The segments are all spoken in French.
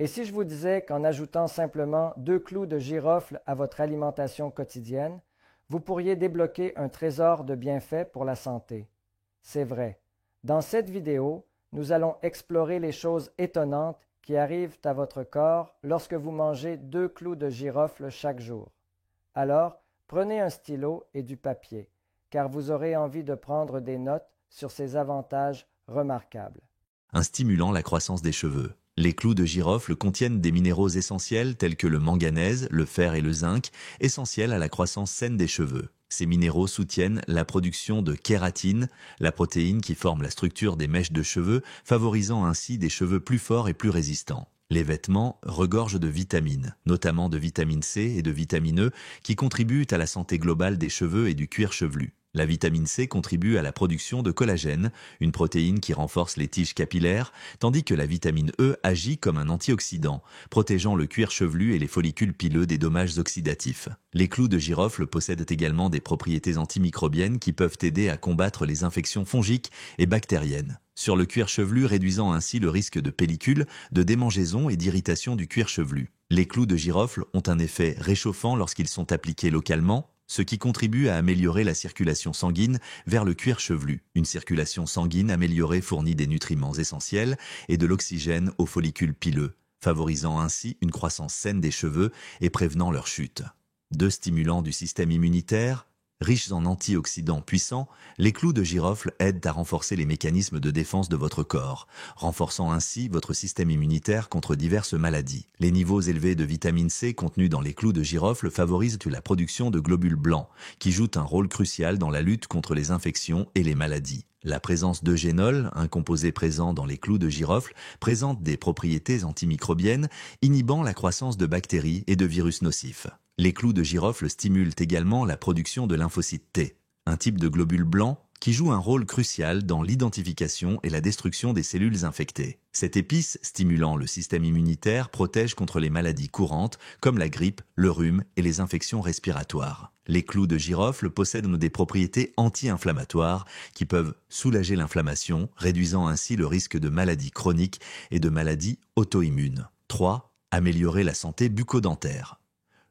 Et si je vous disais qu'en ajoutant simplement 2 clous de girofle à votre alimentation quotidienne, vous pourriez débloquer un trésor de bienfaits pour la santé? C'est vrai. Dans cette vidéo, nous allons explorer les choses étonnantes qui arrivent à votre corps lorsque vous mangez 2 clous de girofle chaque jour. Alors, prenez un stylo et du papier, car vous aurez envie de prendre des notes sur ces avantages remarquables. Un stimulant la croissance des cheveux. Les clous de girofle contiennent des minéraux essentiels tels que le manganèse, le fer et le zinc, essentiels à la croissance saine des cheveux. Ces minéraux soutiennent la production de kératine, la protéine qui forme la structure des mèches de cheveux, favorisant ainsi des cheveux plus forts et plus résistants. Les vêtements regorgent de vitamines, notamment de vitamine C et de vitamine E, qui contribuent à la santé globale des cheveux et du cuir chevelu. La vitamine C contribue à la production de collagène, une protéine qui renforce les tiges capillaires, tandis que la vitamine E agit comme un antioxydant, protégeant le cuir chevelu et les follicules pileux des dommages oxydatifs. Les clous de girofle possèdent également des propriétés antimicrobiennes qui peuvent aider à combattre les infections fongiques et bactériennes sur le cuir chevelu, réduisant ainsi le risque de pellicule, de démangeaison et d'irritation du cuir chevelu. Les clous de girofle ont un effet réchauffant lorsqu'ils sont appliqués localement, ce qui contribue à améliorer la circulation sanguine vers le cuir chevelu. Une circulation sanguine améliorée fournit des nutriments essentiels et de l'oxygène aux follicules pileux, favorisant ainsi une croissance saine des cheveux et prévenant leur chute. 2 stimulants du système immunitaire. Riches en antioxydants puissants, les clous de girofle aident à renforcer les mécanismes de défense de votre corps, renforçant ainsi votre système immunitaire contre diverses maladies. Les niveaux élevés de vitamine C contenus dans les clous de girofle favorisent la production de globules blancs, qui jouent un rôle crucial dans la lutte contre les infections et les maladies. La présence d'eugénol, un composé présent dans les clous de girofle, présente des propriétés antimicrobiennes, inhibant la croissance de bactéries et de virus nocifs. Les clous de girofle stimulent également la production de lymphocytes T, un type de globule blanc qui joue un rôle crucial dans l'identification et la destruction des cellules infectées. Cette épice, stimulant le système immunitaire, protège contre les maladies courantes comme la grippe, le rhume et les infections respiratoires. Les clous de girofle possèdent des propriétés anti-inflammatoires qui peuvent soulager l'inflammation, réduisant ainsi le risque de maladies chroniques et de maladies auto-immunes. 3. Améliorer la santé bucco-dentaire.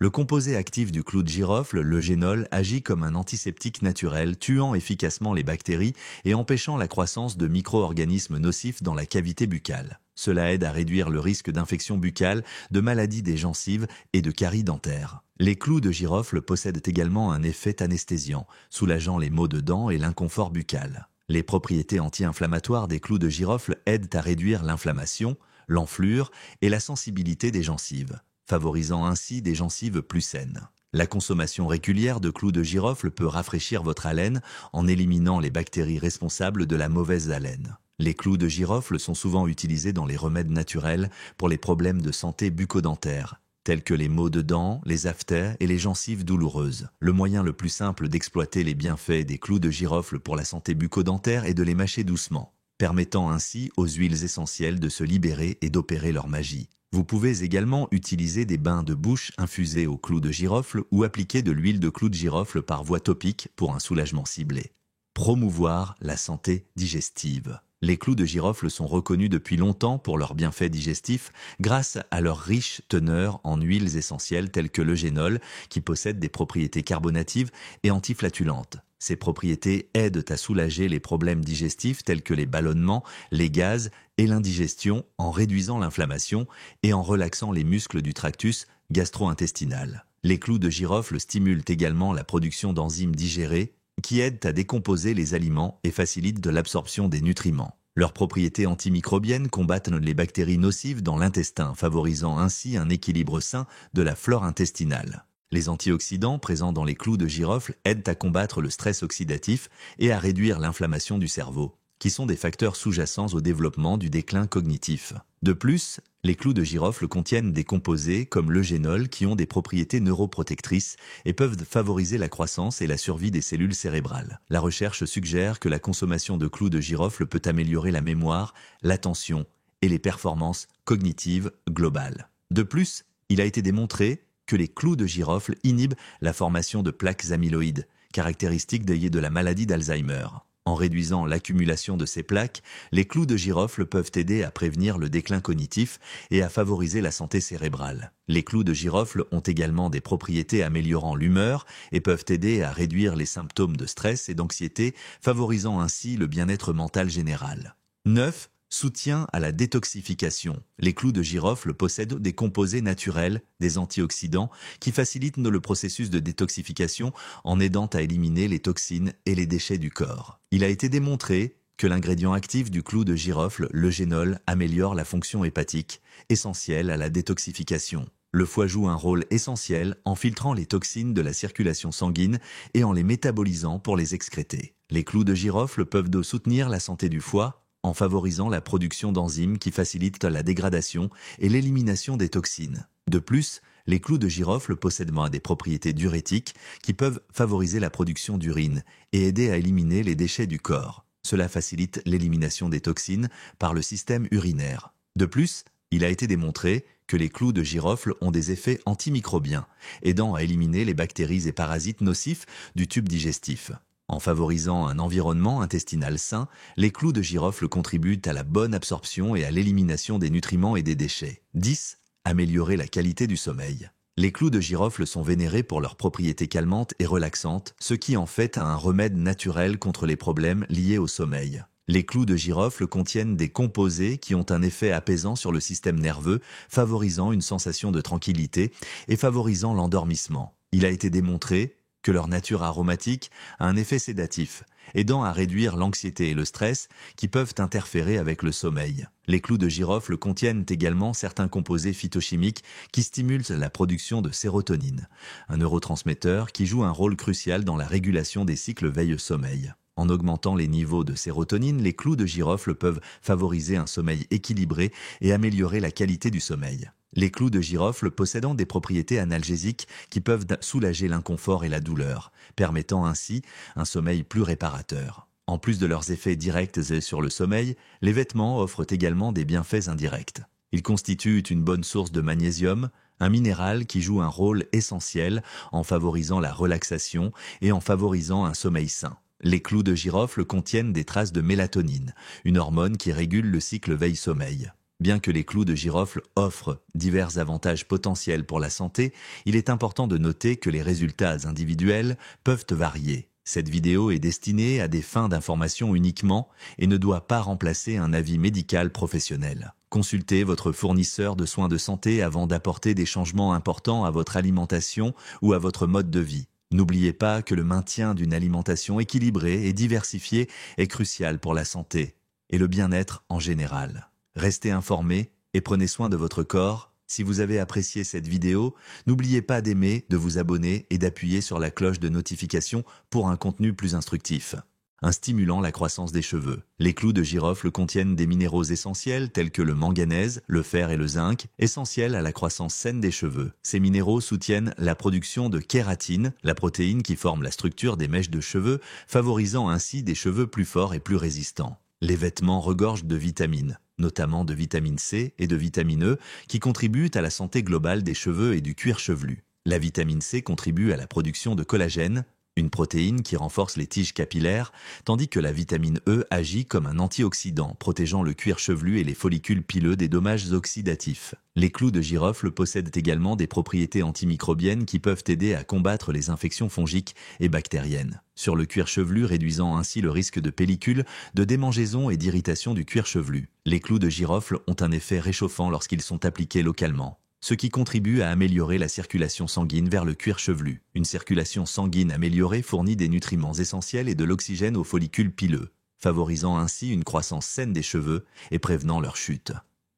Le composé actif du clou de girofle, l'eugénol, agit comme un antiseptique naturel, tuant efficacement les bactéries et empêchant la croissance de micro-organismes nocifs dans la cavité buccale. Cela aide à réduire le risque d'infection buccale, de maladies des gencives et de caries dentaires. Les clous de girofle possèdent également un effet anesthésiant, soulageant les maux de dents et l'inconfort buccal. Les propriétés anti-inflammatoires des clous de girofle aident à réduire l'inflammation, l'enflure et la sensibilité des gencives, favorisant ainsi des gencives plus saines. La consommation régulière de clous de girofle peut rafraîchir votre haleine en éliminant les bactéries responsables de la mauvaise haleine. Les clous de girofle sont souvent utilisés dans les remèdes naturels pour les problèmes de santé bucco-dentaire, tels que les maux de dents, les aphtères et les gencives douloureuses. Le moyen le plus simple d'exploiter les bienfaits des clous de girofle pour la santé bucco-dentaire est de les mâcher doucement, permettant ainsi aux huiles essentielles de se libérer et d'opérer leur magie. Vous pouvez également utiliser des bains de bouche infusés au clou de girofle ou appliquer de l'huile de clou de girofle par voie topique pour un soulagement ciblé. Promouvoir la santé digestive. Les clous de girofle sont reconnus depuis longtemps pour leurs bienfaits digestifs grâce à leur riche teneur en huiles essentielles telles que l'eugénol qui possède des propriétés carbonatives et antiflatulentes. Ces propriétés aident à soulager les problèmes digestifs tels que les ballonnements, les gaz et l'indigestion en réduisant l'inflammation et en relaxant les muscles du tractus gastro-intestinal. Les clous de girofle stimulent également la production d'enzymes digérées qui aident à décomposer les aliments et facilitent de l'absorption des nutriments. Leurs propriétés antimicrobiennes combattent les bactéries nocives dans l'intestin, favorisant ainsi un équilibre sain de la flore intestinale. Les antioxydants présents dans les clous de girofle aident à combattre le stress oxydatif et à réduire l'inflammation du cerveau, qui sont des facteurs sous-jacents au développement du déclin cognitif. De plus, les clous de girofle contiennent des composés comme l'eugénol qui ont des propriétés neuroprotectrices et peuvent favoriser la croissance et la survie des cellules cérébrales. La recherche suggère que la consommation de clous de girofle peut améliorer la mémoire, l'attention et les performances cognitives globales. De plus, il a été démontré que les clous de girofle inhibent la formation de plaques amyloïdes, caractéristique de la maladie d'Alzheimer. En réduisant l'accumulation de ces plaques, les clous de girofle peuvent aider à prévenir le déclin cognitif et à favoriser la santé cérébrale. Les clous de girofle ont également des propriétés améliorant l'humeur et peuvent aider à réduire les symptômes de stress et d'anxiété, favorisant ainsi le bien-être mental général. 9. Soutien à la détoxification. Les clous de girofle possèdent des composés naturels, des antioxydants, qui facilitent le processus de détoxification en aidant à éliminer les toxines et les déchets du corps. Il a été démontré que l'ingrédient actif du clou de girofle, le génol, améliore la fonction hépatique, essentielle à la détoxification. Le foie joue un rôle essentiel en filtrant les toxines de la circulation sanguine et en les métabolisant pour les excréter. Les clous de girofle peuvent soutenir la santé du foie, en favorisant la production d'enzymes qui facilitent la dégradation et l'élimination des toxines. De plus, les clous de girofle possèdent des propriétés diurétiques qui peuvent favoriser la production d'urine et aider à éliminer les déchets du corps. Cela facilite l'élimination des toxines par le système urinaire. De plus, il a été démontré que les clous de girofle ont des effets antimicrobiens, aidant à éliminer les bactéries et parasites nocifs du tube digestif. En favorisant un environnement intestinal sain, les clous de girofle contribuent à la bonne absorption et à l'élimination des nutriments et des déchets. 10. Améliorer la qualité du sommeil. Les clous de girofle sont vénérés pour leurs propriétés calmantes et relaxantes, ce qui en fait un remède naturel contre les problèmes liés au sommeil. Les clous de girofle contiennent des composés qui ont un effet apaisant sur le système nerveux, favorisant une sensation de tranquillité et favorisant l'endormissement. Il a été démontré que leur nature aromatique a un effet sédatif, aidant à réduire l'anxiété et le stress qui peuvent interférer avec le sommeil. Les clous de girofle contiennent également certains composés phytochimiques qui stimulent la production de sérotonine, un neurotransmetteur qui joue un rôle crucial dans la régulation des cycles veille-sommeil. En augmentant les niveaux de sérotonine, les clous de girofle peuvent favoriser un sommeil équilibré et améliorer la qualité du sommeil. Les clous de girofle possèdent des propriétés analgésiques qui peuvent soulager l'inconfort et la douleur, permettant ainsi un sommeil plus réparateur. En plus de leurs effets directs sur le sommeil, les vêtements offrent également des bienfaits indirects. Ils constituent une bonne source de magnésium, un minéral qui joue un rôle essentiel en favorisant la relaxation et en favorisant un sommeil sain. Les clous de girofle contiennent des traces de mélatonine, une hormone qui régule le cycle veille-sommeil. Bien que les clous de girofle offrent divers avantages potentiels pour la santé, il est important de noter que les résultats individuels peuvent varier. Cette vidéo est destinée à des fins d'information uniquement et ne doit pas remplacer un avis médical professionnel. Consultez votre fournisseur de soins de santé avant d'apporter des changements importants à votre alimentation ou à votre mode de vie. N'oubliez pas que le maintien d'une alimentation équilibrée et diversifiée est crucial pour la santé et le bien-être en général. Restez informés et prenez soin de votre corps. Si vous avez apprécié cette vidéo, n'oubliez pas d'aimer, de vous abonner et d'appuyer sur la cloche de notification pour un contenu plus instructif. Un stimulant la croissance des cheveux. Les clous de girofle contiennent des minéraux essentiels tels que le manganèse, le fer et le zinc, essentiels à la croissance saine des cheveux. Ces minéraux soutiennent la production de kératine, la protéine qui forme la structure des mèches de cheveux, favorisant ainsi des cheveux plus forts et plus résistants. Les vêtements regorgent de vitamines, notamment de vitamine C et de vitamine E, qui contribuent à la santé globale des cheveux et du cuir chevelu. La vitamine C contribue à la production de collagène, une protéine qui renforce les tiges capillaires, tandis que la vitamine E agit comme un antioxydant, protégeant le cuir chevelu et les follicules pileux des dommages oxydatifs. Les clous de girofle possèdent également des propriétés antimicrobiennes qui peuvent aider à combattre les infections fongiques et bactériennes sur le cuir chevelu, réduisant ainsi le risque de pellicule, de démangeaison et d'irritation du cuir chevelu. Les clous de girofle ont un effet réchauffant lorsqu'ils sont appliqués localement, ce qui contribue à améliorer la circulation sanguine vers le cuir chevelu. Une circulation sanguine améliorée fournit des nutriments essentiels et de l'oxygène aux follicules pileux, favorisant ainsi une croissance saine des cheveux et prévenant leur chute.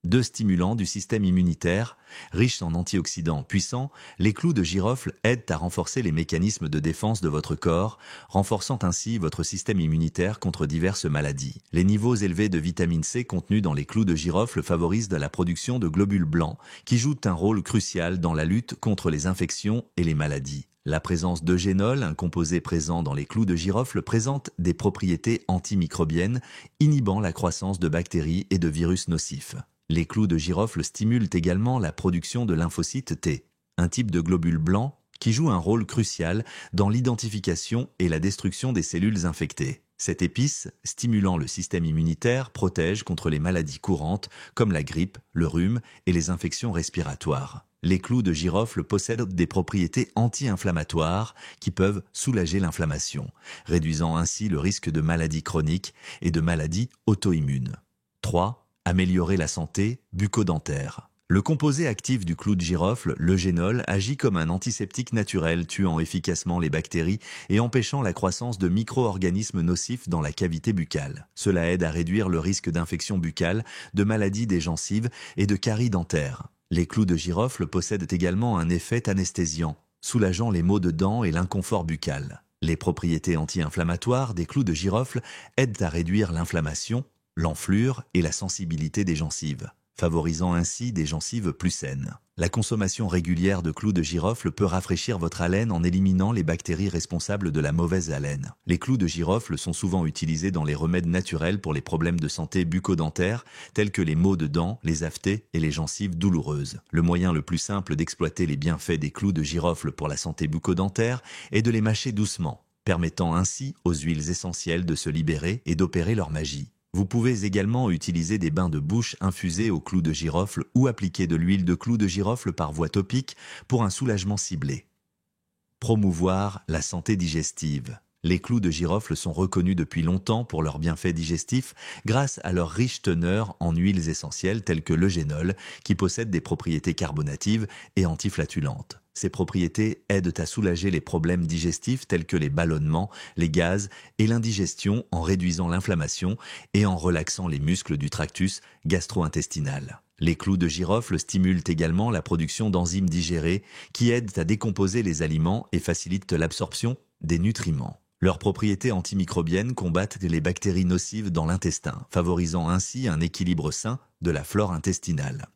2 stimulants du système immunitaire. Riches en antioxydants puissants, les clous de girofle aident à renforcer les mécanismes de défense de votre corps, renforçant ainsi votre système immunitaire contre diverses maladies. Les niveaux élevés de vitamine C contenus dans les clous de girofle favorisent la production de globules blancs, qui jouent un rôle crucial dans la lutte contre les infections et les maladies. La présence d'eugénol, un composé présent dans les clous de girofle, présente des propriétés antimicrobiennes, inhibant la croissance de bactéries et de virus nocifs. Les clous de girofle stimulent également la production de lymphocytes T, un type de globule blanc qui joue un rôle crucial dans l'identification et la destruction des cellules infectées. Cette épice, stimulant le système immunitaire, protège contre les maladies courantes comme la grippe, le rhume et les infections respiratoires. Les clous de girofle possèdent des propriétés anti-inflammatoires qui peuvent soulager l'inflammation, réduisant ainsi le risque de maladies chroniques et de maladies auto-immunes. 3. Améliorer la santé bucco-dentaire. Le composé actif du clou de girofle, l'eugénol, agit comme un antiseptique naturel, tuant efficacement les bactéries et empêchant la croissance de micro-organismes nocifs dans la cavité buccale. Cela aide à réduire le risque d'infection buccale, de maladies des gencives et de caries dentaires. Les clous de girofle possèdent également un effet anesthésiant, soulageant les maux de dents et l'inconfort buccal. Les propriétés anti-inflammatoires des clous de girofle aident à réduire l'inflammation, l'enflure et la sensibilité des gencives, favorisant ainsi des gencives plus saines. La consommation régulière de clous de girofle peut rafraîchir votre haleine en éliminant les bactéries responsables de la mauvaise haleine. Les clous de girofle sont souvent utilisés dans les remèdes naturels pour les problèmes de santé bucco-dentaire, tels que les maux de dents, les aphthées et les gencives douloureuses. Le moyen le plus simple d'exploiter les bienfaits des clous de girofle pour la santé bucco-dentaire est de les mâcher doucement, permettant ainsi aux huiles essentielles de se libérer et d'opérer leur magie. Vous pouvez également utiliser des bains de bouche infusés au clou de girofle ou appliquer de l'huile de clou de girofle par voie topique pour un soulagement ciblé. Promouvoir la santé digestive. Les clous de girofle sont reconnus depuis longtemps pour leurs bienfaits digestifs grâce à leur riche teneur en huiles essentielles telles que l'eugénol, qui possède des propriétés carbonatives et antiflatulentes. Ces propriétés aident à soulager les problèmes digestifs tels que les ballonnements, les gaz et l'indigestion en réduisant l'inflammation et en relaxant les muscles du tractus gastro-intestinal. Les clous de girofle stimulent également la production d'enzymes digérées qui aident à décomposer les aliments et facilitent l'absorption des nutriments. Leurs propriétés antimicrobiennes combattent les bactéries nocives dans l'intestin, favorisant ainsi un équilibre sain de la flore intestinale.